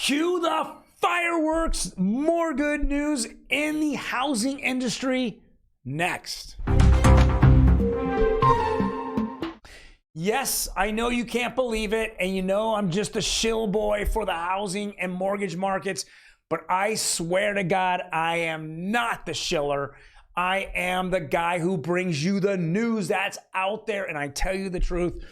Cue the fireworks. More good news in the housing industry next. Yes, I know you can't believe it, and you know I'm just a shill boy for the housing and mortgage markets, but I swear to God, I am not the shiller. I am the guy who brings you the news that's out there, and I tell you the truth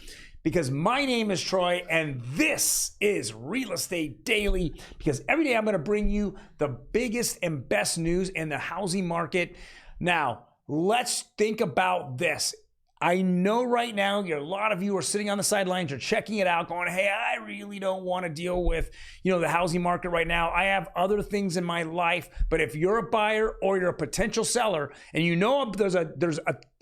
because my name is Troy, and this is Real Estate Daily, because every day I'm going to bring you the biggest and best news in the housing market. Now, let's think about this. I know right now, a lot of you are sitting on the sidelines, you're checking it out, going, hey, I really don't want to deal with, the housing market right now. I have other things in my life. But if you're a buyer or you're a potential seller, and you know there's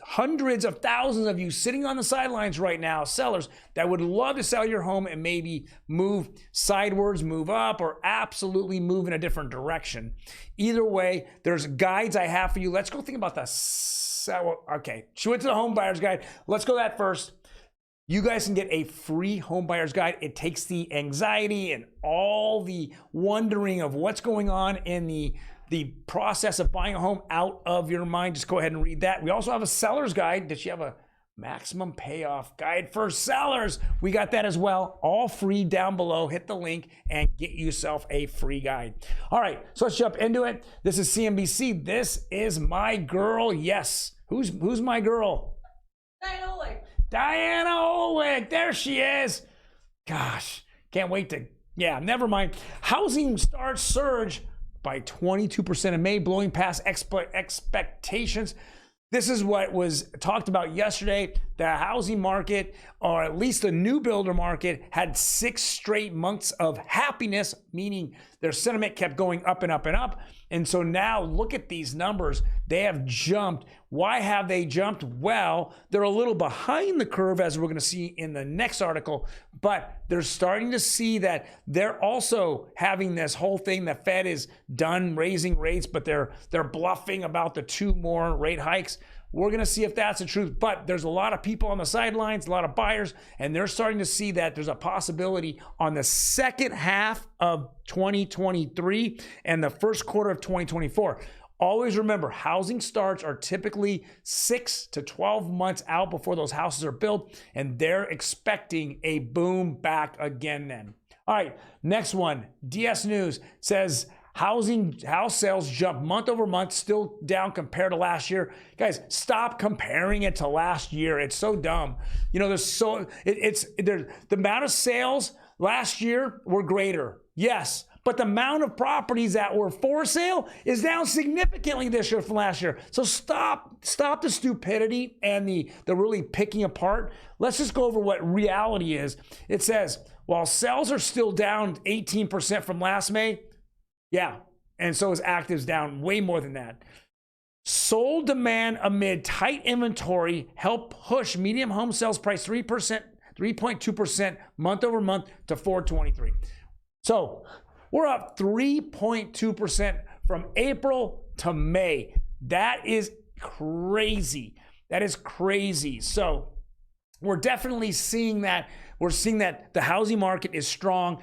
hundreds of thousands of you sitting on the sidelines right now, sellers that would love to sell your home and maybe move sideways, move up, or absolutely move in a different direction. Either way, there's guides I have for you. Let's go think about this. Okay, she went to the home buyer's guide. Let's go that first. You guys can get a free home buyer's guide. It takes the anxiety and all the wondering of what's going on in the process of buying a home out of your mind. Just go ahead and read that. We also have a seller's guide. Did she have a maximum payoff guide for sellers? We got that as well. All free down below. Hit the link and get yourself a free guide. All right, so let's jump into it. This is CNBC. This is my girl. Yes. Who's my girl? Diana Olick. Diana Olick. There she is. Gosh, can't wait to, never mind. Housing starts surge by 22% in May, blowing past expectations. This is what was talked about yesterday. The housing market, or at least the new builder market, had 6 straight months of happiness, meaning their sentiment kept going up and up and up. And so now look at these numbers. They have jumped. Why have they jumped? Well, they're a little behind the curve, as we're going to see in the next article, but they're starting to see that they're also having this whole thing. The Fed is done raising rates, but they're bluffing about the 2 more rate hikes. We're going to see if that's the truth, but there's a lot of people on the sidelines, a lot of buyers, and they're starting to see that there's a possibility on the second half of 2023 and the first quarter of 2024. Always remember, housing starts are typically 6 to 12 months out before those houses are built, and they're expecting a boom back again then. All right, next one. DS News says house sales jump month over month, still down compared to last year. Guys, stop comparing it to last year. It's so dumb. The amount of sales last year were greater. Yes. But the amount of properties that were for sale is down significantly this year from last year. So stop the stupidity and the really picking apart. Let's just go over what reality is. It says, while sales are still down 18% from last May, and so is actives down way more than that. Sold demand amid tight inventory helped push median home sales price 3.2% month over month to 423. So we're up 3.2% from April to May. That is crazy. That is crazy. So we're definitely seeing that. We're seeing that the housing market is strong.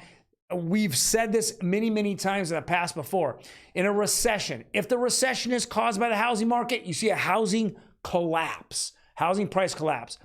We've said this many, many times in the past before. In a recession, if the recession is caused by the housing market, you see a housing collapse, housing price collapse.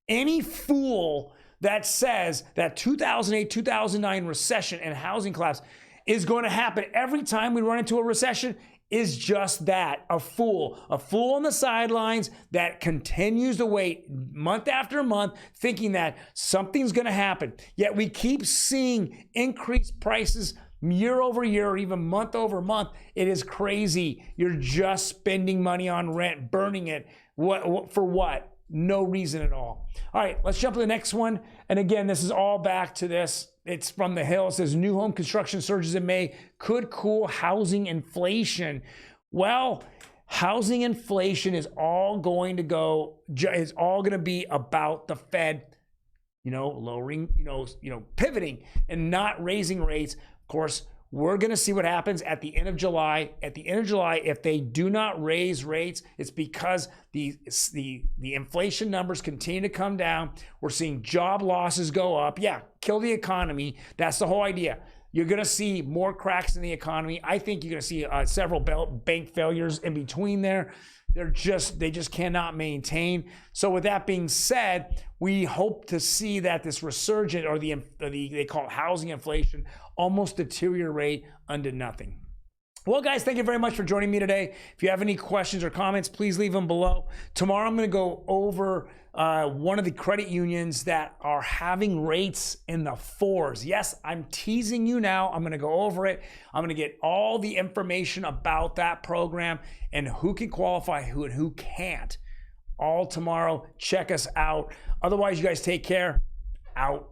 Any fool that says that 2008, 2009 recession and housing collapse is going to happen every time we run into a recession is just that, a fool on the sidelines that continues to wait month after month thinking that something's going to happen. Yet we keep seeing increased prices year over year or even month over month. It is crazy. You're just spending money on rent, burning it. For what? No reason at all. All right, let's jump to the next one. And again, this is all back to this. It's from The Hill. It says new home construction surges in May could cool housing inflation. Well, housing inflation is all going to be about the Fed, lowering, pivoting and not raising rates. Of course, we're going to see what happens at the end of July. At the end of July, if they do not raise rates, it's because the inflation numbers continue to come down. We're seeing job losses go up. Yeah, kill the economy. That's the whole idea. You're going to see more cracks in the economy. I think you're going to see several bank failures in between there. They just cannot maintain. So with that being said, we hope to see that this resurgent, or they call it housing inflation, almost deteriorate unto nothing. Well, guys, thank you very much for joining me today. If you have any questions or comments, please leave them below. Tomorrow, I'm going to go over one of the credit unions that are having rates in the 4s. Yes, I'm teasing you now. I'm going to go over it. I'm going to get all the information about that program and who can qualify, who can't. All tomorrow. Check us out. Otherwise, you guys take care. Out.